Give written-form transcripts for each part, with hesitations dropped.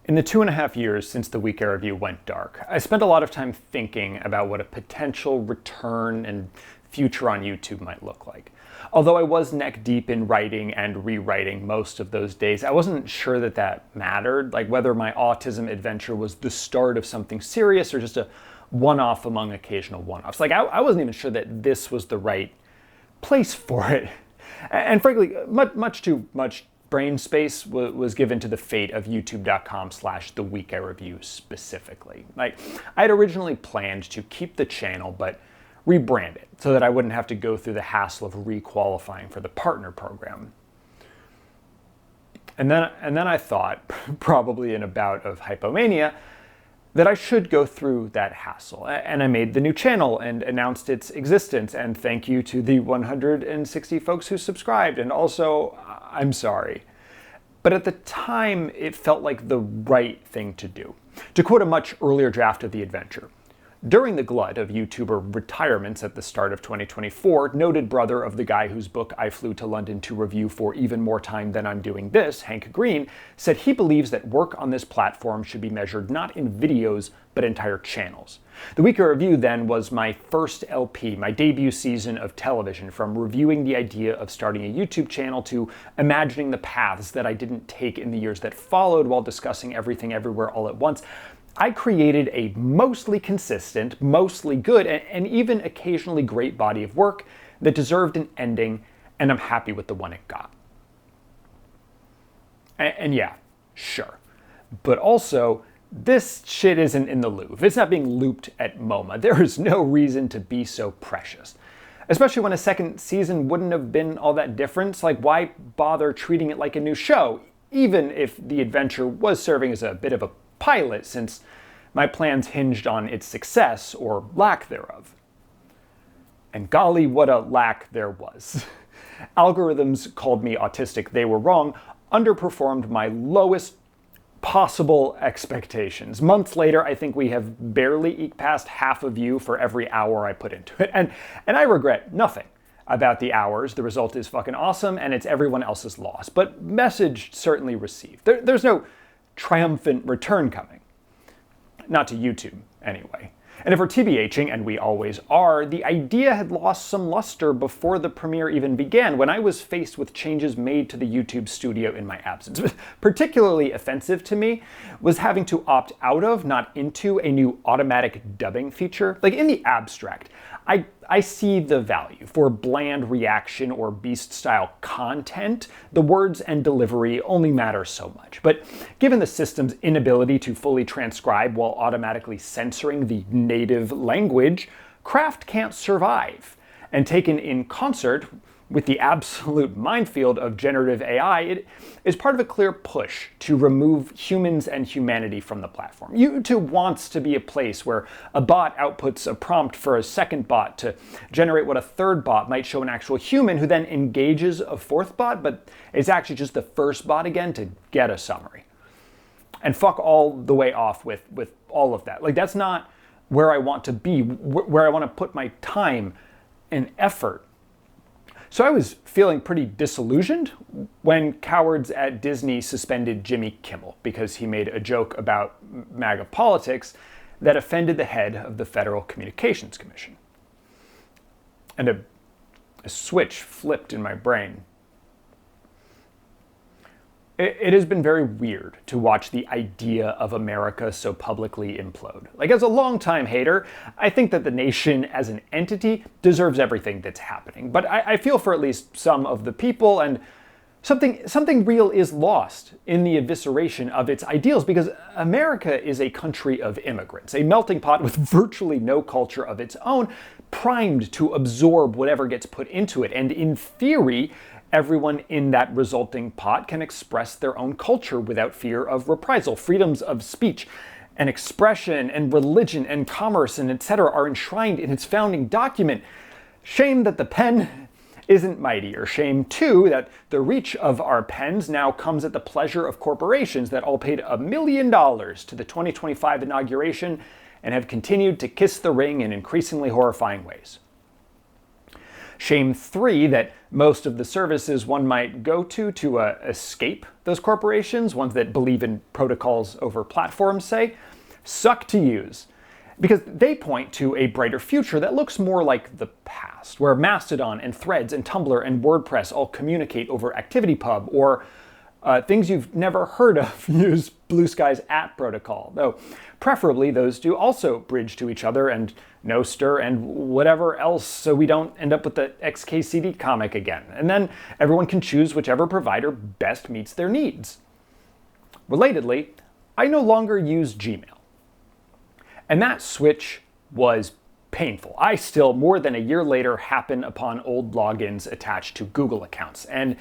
In the 2.5 years since the Week Review went dark, I spent a lot of time thinking about what a potential return and future on YouTube might look like. Although I was neck deep in writing and rewriting most of those days, I wasn't sure that that mattered, like whether my autism adventure was the start of something serious or just a one-off among occasional one-offs. Like I wasn't even sure that this was the right place for it. And frankly, much too much brain space was given to the fate of youtube.com/The Week I Review specifically. Like, I had originally planned to keep the channel, but rebrand it so that I wouldn't have to go through the hassle of requalifying for the partner program. And then I thought, probably in a bout of hypomania, that I should go through that hassle. And I made the new channel and announced its existence. And thank you to the 160 folks who subscribed. And also, I'm sorry. But at the time, it felt like the right thing to do. To quote a much earlier draft of the adventure, during the glut of YouTuber retirements at the start of 2024, noted brother of the guy whose book I flew to London to review for even more time than I'm doing this, Hank Green, said he believes that work on this platform should be measured not in videos, but entire channels. The Week Review then was my first LP, my debut season of television, from reviewing the idea of starting a YouTube channel to imagining the paths that I didn't take in the years that followed while discussing everything everywhere all at once. I created a mostly consistent, mostly good, and even occasionally great body of work that deserved an ending, and I'm happy with the one it got. And yeah, sure. But also, this shit isn't in the Louvre. It's not being looped at MoMA. There is no reason to be so precious. Especially when a second season wouldn't have been all that different. Like, why bother treating it like a new show, even if the adventure was serving as a bit of a pilot, since my plans hinged on its success or lack thereof. And golly, what a lack there was. Algorithms called me autistic, they were wrong, underperformed my lowest possible expectations. Months later, I think we have barely eked past half a view for every hour I put into it. And I regret nothing about the hours. The result is fucking awesome, and it's everyone else's loss. But message certainly received. There's no triumphant return coming. Not to YouTube, anyway. And if we're TBHing, and we always are, the idea had lost some luster before the premiere even began, when I was faced with changes made to the YouTube studio in my absence. Particularly offensive to me was having to opt out of, not into, a new automatic dubbing feature. Like, in the abstract, I see the value for bland reaction or beast-style content. The words and delivery only matter so much. But given the system's inability to fully transcribe while automatically censoring the native language, craft can't survive. And taken in concert with the absolute minefield of generative AI, it is part of a clear push to remove humans and humanity from the platform. YouTube wants to be a place where a bot outputs a prompt for a second bot to generate what a third bot might show an actual human, who then engages a fourth bot, but it's actually just the first bot again to get a summary. And fuck all the way off with all of that. Like, that's not where I want to be, where I want to put my time and effort. So I was feeling pretty disillusioned when cowards at Disney suspended Jimmy Kimmel because he made a joke about MAGA politics that offended the head of the Federal Communications Commission. And a switch flipped in my brain. It has been very weird to watch the idea of America so publicly implode. Like, as a longtime hater, I think that the nation as an entity deserves everything that's happening. But I feel for at least some of the people, and something real is lost in the evisceration of its ideals, because America is a country of immigrants, a melting pot with virtually no culture of its own, primed to absorb whatever gets put into it. And in theory, everyone in that resulting pot can express their own culture without fear of reprisal. Freedoms of speech and expression and religion and commerce and etc. are enshrined in its founding document. Shame that the pen isn't mightier. Shame, too, that the reach of our pens now comes at the pleasure of corporations that all paid $1 million to the 2025 inauguration and have continued to kiss the ring in increasingly horrifying ways. Shame 3, that most of the services one might go to escape those corporations, ones that believe in protocols over platforms, say, suck to use. Because they point to a brighter future that looks more like the past, where Mastodon and Threads and Tumblr and WordPress all communicate over ActivityPub, or things you've never heard of use Blue Sky's protocol, though preferably those two also bridge to each other, and Nostr and whatever else, so we don't end up with the XKCD comic again. And then everyone can choose whichever provider best meets their needs. Relatedly, I no longer use Gmail. And that switch was painful. I still, more than a year later, happen upon old logins attached to Google accounts, and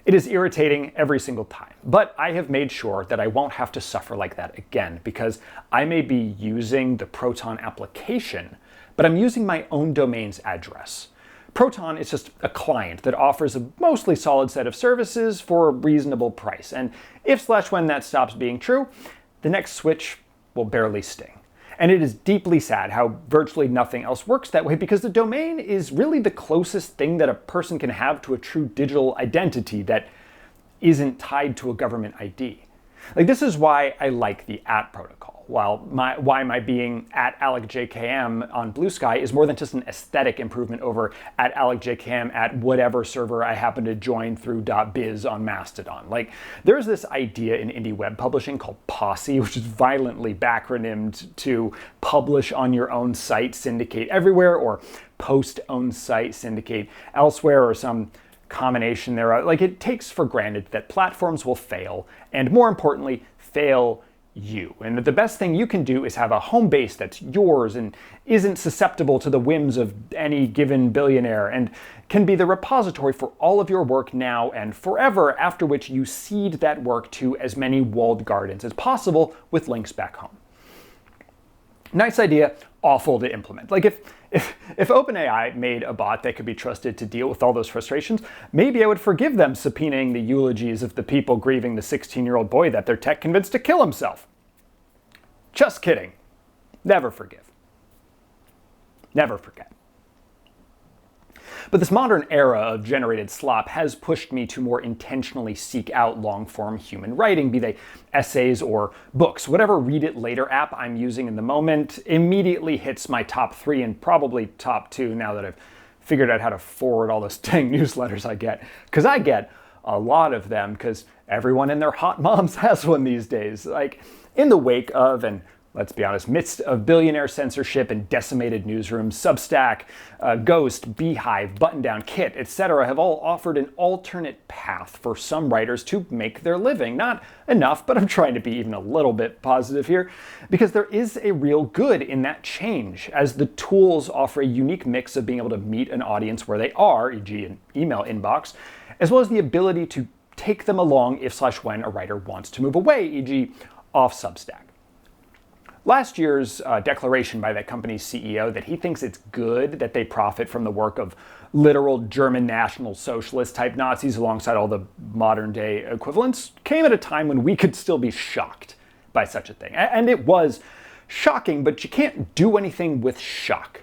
it is irritating every single time. But I have made sure that I won't have to suffer like that again, because I may be using the Proton application, but I'm using my own domain's address. Proton is just a client that offers a mostly solid set of services for a reasonable price, and if/when that stops being true, the next switch will barely sting. And it is deeply sad how virtually nothing else works that way, because the domain is really the closest thing that a person can have to a true digital identity that isn't tied to a government ID. Like, this is why I like the protocol. Why my being @AlecJKM on Blue Sky is more than just an aesthetic improvement over @AlecJKM at whatever server I happen to join through .biz on Mastodon. Like, there's this idea in indie web publishing called Posse, which is violently backronymed to publish on your own site, syndicate everywhere, or post own site, syndicate elsewhere, or some combination thereof. Like, it takes for granted that platforms will fail, and more importantly, fail you. And that the best thing you can do is have a home base that's yours and isn't susceptible to the whims of any given billionaire, and can be the repository for all of your work now and forever, after which you cede that work to as many walled gardens as possible with links back home. Nice idea, awful to implement. Like, if OpenAI made a bot that could be trusted to deal with all those frustrations, maybe I would forgive them subpoenaing the eulogies of the people grieving the 16-year-old boy that their tech convinced to kill himself. Just kidding. Never forgive. Never forget. But this modern era of generated slop has pushed me to more intentionally seek out long-form human writing, be they essays or books. Whatever read-it-later app I'm using in the moment immediately hits my top 3 and probably top 2 now that I've figured out how to forward all those dang newsletters I get. Because I get a lot of them, because everyone and their hot moms has one these days. Like, in the wake of, and let's be honest, midst of billionaire censorship and decimated newsrooms, Substack, Ghost, Beehive, Button-Down, Kit, etc. have all offered an alternate path for some writers to make their living. Not enough, but I'm trying to be even a little bit positive here, because there is a real good in that change, as the tools offer a unique mix of being able to meet an audience where they are, e.g. an email inbox, as well as the ability to take them along if/when a writer wants to move away, e.g. off Substack. Last year's declaration by that company's CEO that he thinks it's good that they profit from the work of literal German National Socialist type Nazis alongside all the modern day equivalents came at a time when we could still be shocked by such a thing. And it was shocking, but you can't do anything with shock.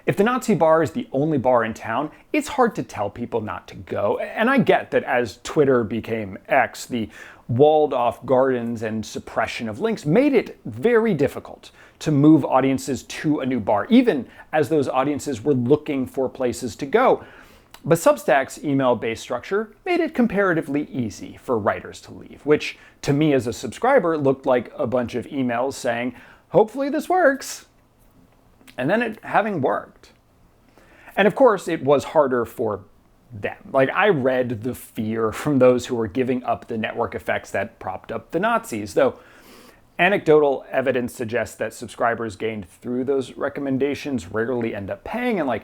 If the Nazi bar is the only bar in town, it's hard to tell people not to go. And I get that as Twitter became X, the walled off gardens and suppression of links made it very difficult to move audiences to a new bar, even as those audiences were looking for places to go. But Substack's email-based structure made it comparatively easy for writers to leave, which to me as a subscriber looked like a bunch of emails saying, hopefully this works, and then it having worked. And of course, it was harder for them. Like, I read the fear from those who were giving up the network effects that propped up the Nazis, though anecdotal evidence suggests that subscribers gained through those recommendations rarely end up paying, and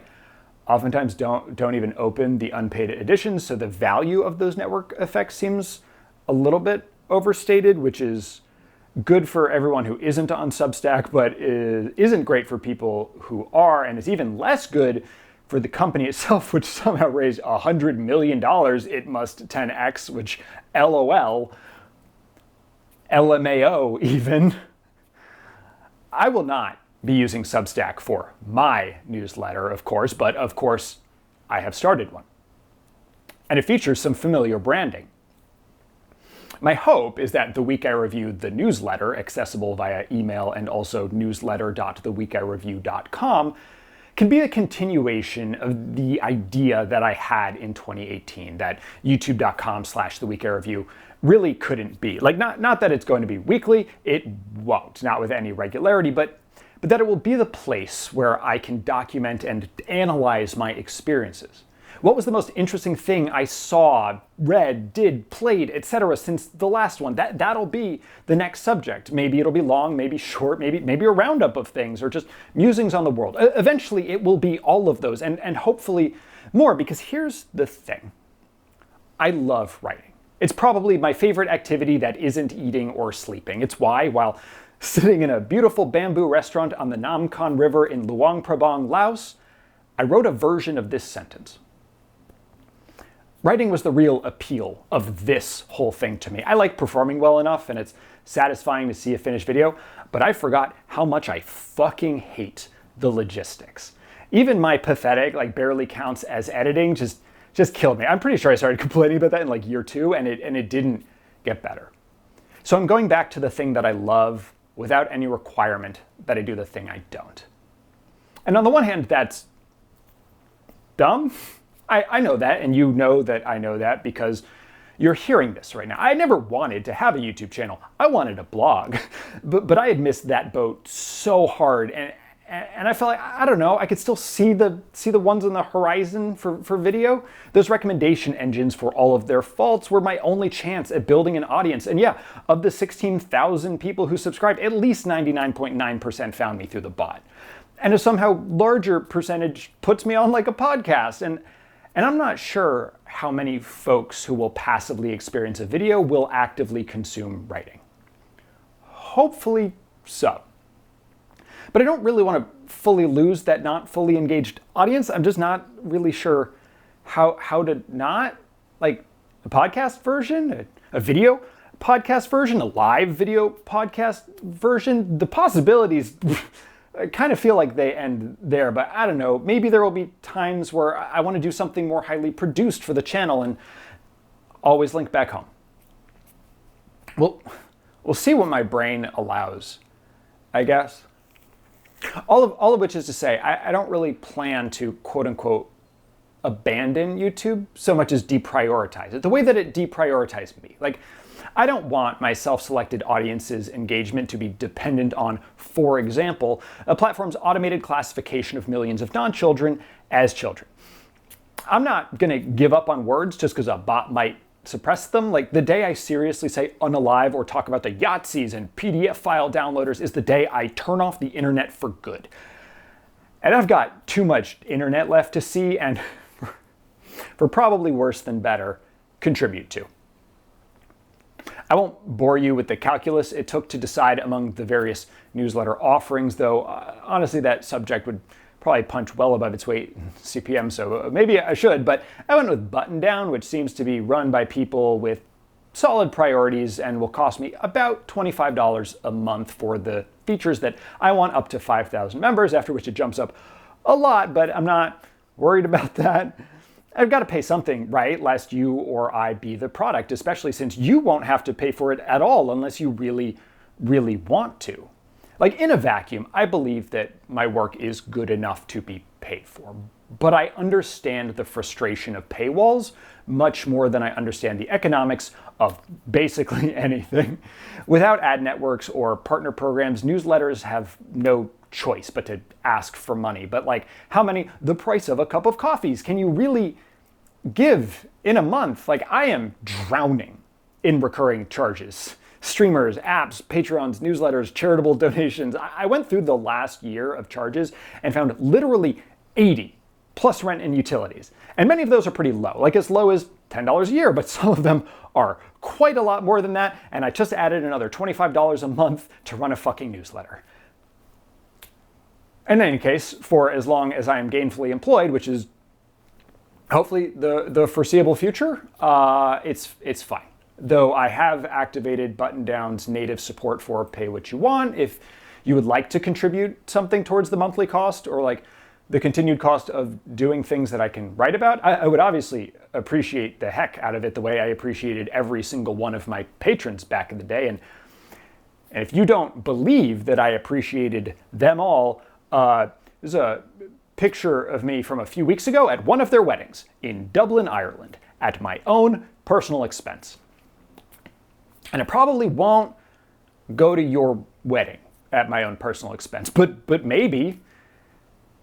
oftentimes don't even open the unpaid editions, so the value of those network effects seems a little bit overstated, which is good for everyone who isn't on Substack, but isn't great for people who are, and is even less good for the company itself, which somehow raised $100 million, it must 10x, which LOL, LMAO even. I will not be using Substack for my newsletter, of course, but of course I have started one. And it features some familiar branding. My hope is that The Week I Reviewed, the newsletter, accessible via email and also newsletter.theweekireview.com, can be a continuation of the idea that I had in 2018, that youtube.com/theweekireview really couldn't be. Like, not that it's going to be weekly, it won't, not with any regularity, but that it will be the place where I can document and analyze my experiences. What was the most interesting thing I saw, read, did, played, etc. since the last one? That'll be the next subject. Maybe it'll be long, maybe short, maybe a roundup of things, or just musings on the world. Eventually it will be all of those, and hopefully more, because here's the thing. I love writing. It's probably my favorite activity that isn't eating or sleeping. It's why, while sitting in a beautiful bamboo restaurant on the Nam Khan River in Luang Prabang, Laos, I wrote a version of this sentence. Writing was the real appeal of this whole thing to me. I like performing well enough, and it's satisfying to see a finished video, but I forgot how much I fucking hate the logistics. Even my pathetic, like barely counts as editing, just killed me. I'm pretty sure I started complaining about that in like year 2, and it didn't get better. So I'm going back to the thing that I love without any requirement that I do the thing I don't. And on the one hand, that's dumb. I know that, and you know that I know that because you're hearing this right now. I never wanted to have a YouTube channel. I wanted a blog, but I had missed that boat so hard, and I felt like, I don't know, I could still see the ones on the horizon for video. Those recommendation engines, for all of their faults, were my only chance at building an audience. And yeah, of the 16,000 people who subscribed, at least 99.9% found me through the bot. And a somehow larger percentage puts me on like a podcast. And I'm not sure how many folks who will passively experience a video will actively consume writing. Hopefully so. But I don't really want to fully lose that not fully engaged audience. I'm just not really sure how to not, like, a podcast version, a video podcast version, a live video podcast version. The possibilities I kind of feel like they end there, but I don't know. Maybe there will be times where I want to do something more highly produced for the channel and always link back home. We'll see what my brain allows, I guess. All of which is to say, I don't really plan to, quote unquote, abandon YouTube so much as deprioritize it. The way that it deprioritized me. Like, I don't want my self-selected audience's engagement to be dependent on, for example, a platform's automated classification of millions of non-children as children. I'm not going to give up on words just because a bot might suppress them. Like, the day I seriously say unalive or talk about the Yahtzees and PDF file downloaders is the day I turn off the internet for good. And I've got too much internet left to see and, for probably worse than better, contribute to. I won't bore you with the calculus it took to decide among the various newsletter offerings, though honestly that subject would probably punch well above its weight in CPM, so maybe I should, but I went with Button Down, which seems to be run by people with solid priorities and will cost me about $25 a month for the features that I want up to 5,000 members, after which it jumps up a lot, but I'm not worried about that. I've got to pay something, right, lest you or I be the product, especially since you won't have to pay for it at all unless you really, really want to. Like, in a vacuum, I believe that my work is good enough to be paid for, but I understand the frustration of paywalls much more than I understand the economics of basically anything. Without ad networks or partner programs, newsletters have no choice but to ask for money. But like, how many, the price of a cup of coffees, can you really give in a month? Like, I am drowning in recurring charges. Streamers, apps, Patrons, newsletters, charitable donations. I went through the last year of charges and found literally 80 plus rent and utilities. And many of those are pretty low, like as low as $10 a year, but some of them are quite a lot more than that. And I just added another $25 a month to run a fucking newsletter. In any case, for as long as I am gainfully employed, which is hopefully the foreseeable future, it's fine. Though I have activated Button Down's native support for pay what you want if you would like to contribute something towards the monthly cost, or like the continued cost of doing things that I can write about, I would obviously appreciate the heck out of it the way I appreciated every single one of my patrons back in the day. And if you don't believe that I appreciated them all, there's a picture of me from a few weeks ago at one of their weddings in Dublin, Ireland, at my own personal expense. And I probably won't go to your wedding at my own personal expense, but maybe.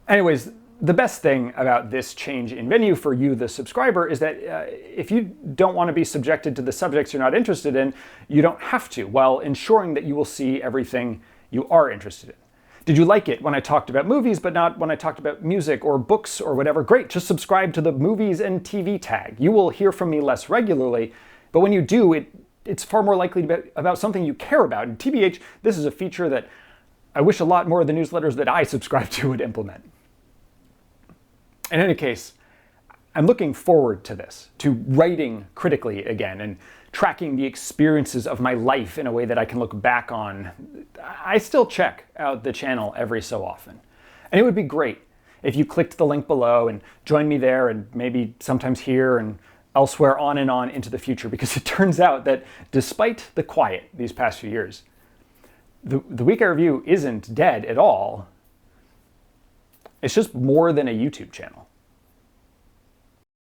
Anyways, the best thing about this change in venue for you, the subscriber, is that if you don't want to be subjected to the subjects you're not interested in, you don't have to, while ensuring that you will see everything you are interested in. Did you like it when I talked about movies, but not when I talked about music or books or whatever? Great, just subscribe to the movies and TV tag. You will hear from me less regularly, but when you do, it's far more likely to be about something you care about. And TBH, this is a feature that I wish a lot more of the newsletters that I subscribe to would implement. In any case, I'm looking forward to this, to writing critically again and tracking the experiences of my life in a way that I can look back on. I still check out the channel every so often. And it would be great if you clicked the link below and joined me there and maybe sometimes here and elsewhere on and on into the future, because it turns out that despite the quiet these past few years, the Week I Review isn't dead at all. It's just more than a YouTube channel.